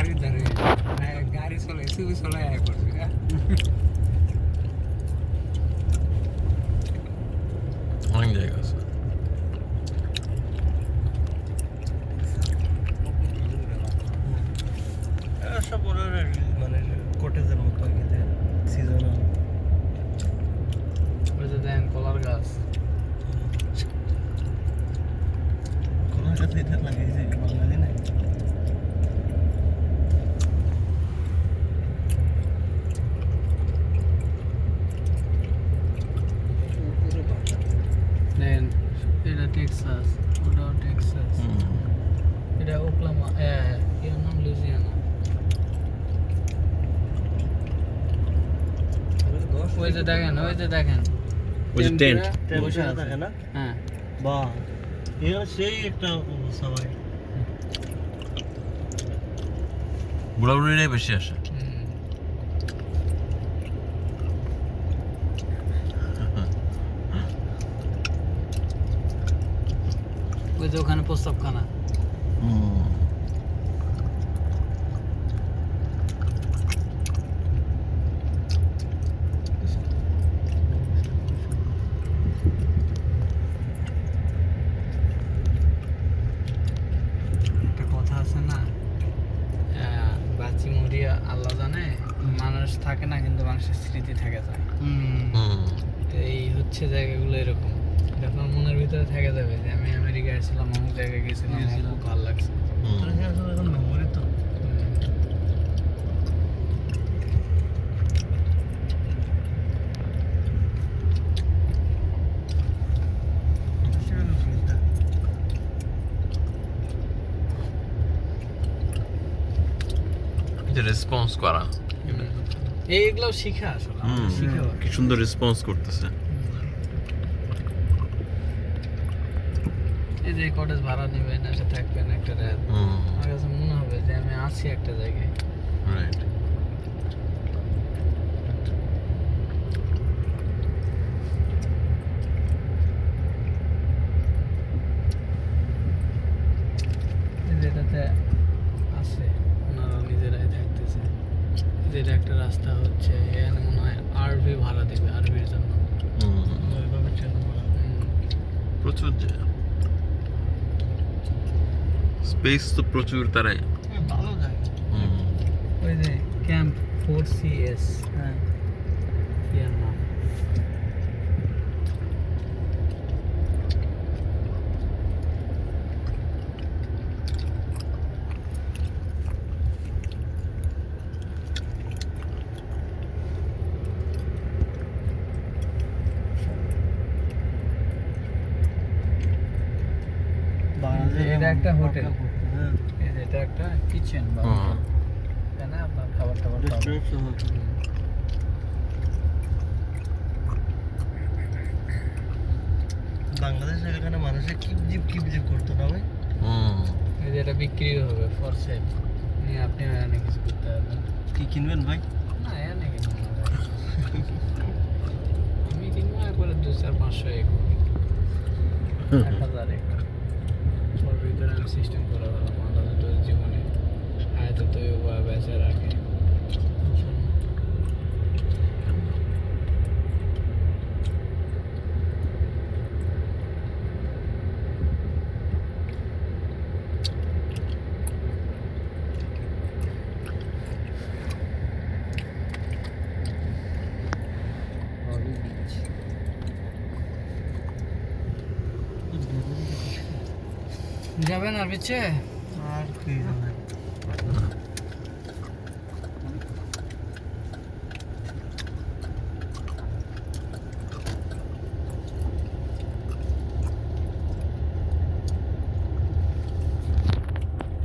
বাড়ির ধারে গাড়ি চলে সিবি চলে আয় করছে অনেক জায়গা আছে। সব মানে কটেজের মতো সিজনাল। ওই যে দেন কলার গাছ, কলার গাছ এটা লাগিয়েছে বাঙালি না। দেন এটা টেক্সাস, ওটাও টেক্সাস, এটা ওকলাহোমা, এর নাম লুইজিয়ানা। ওই যে দেখেন, ওই যে দেখেন ওই যে টেন্ট বসে আছে। থাকে না? হ্যাঁ, বাহ, এর সেই একটা অবস্থা ভাই। বুড়াবুড়িরাই বেশি আসে। ওই যে ওখানে প্রস্তাবখানা। একটা কথা আছে না, বাঁচি মরিয়া আল্লাহ জানে, মানুষ থাকে না কিন্তু মানুষের স্মৃতি থেকে যায়। তো এই হচ্ছে জায়গাগুলো এরকম, এটা আপনার মনের ভিতরে থেকে যাবে যে আমি আমেরিকা আসছিলাম, অমুক জায়গায় গেছিলাম, আমার খুব ভালো লাগছে। এখন মেমোরি তো এটা রেসপন্স করা, এইগুলোও শিখা আসলে, শিখা। কি সুন্দর রেসপন্স করতেছে। এই যে কটেজ ভাড়া নেবেন, এসে থাকবেন একটা রাত, আমার কাছে মনে হবে যে আমি আছি একটা জায়গায়। রাইট। যেটাতে আছে ওনারা নিজেরাই থাকতেছে, যেটা একটা রাস্তা হচ্ছে, এখানে মনে হয় আরভি ভাড়া দিবে, আরভির জন্য। প্রচুর স্পেস তো প্রচুর, তারাই ভালো জায়গা। ওই যে ক্যাম্প 4CS, হ্যাঁ, ইয়ার নাম। এটা একটা হোটেল, এটা একটা কিচেন বা হোটেল, তাই না? আপনার খাবার টাবার বাংলাদেশে এখানে মানুষের কিপজিপ করতো না ভাই। এই যে এটা বিক্রি হবে ফর সেল, নিয়ে আপনি এখানে কিছু করতে পারবেন। কি কিনবেন ভাই? না, এখানে কিনবো না ভাই। আমি কিনবো একবারে 200-500 একর, 1000 একর। ওর ভিতরে আমি সিস্টেম করে ভালো মাথা দুটো জীবনে আয়তো তো বেঁচে রাখে। যাবেন আর বিচ্ছে?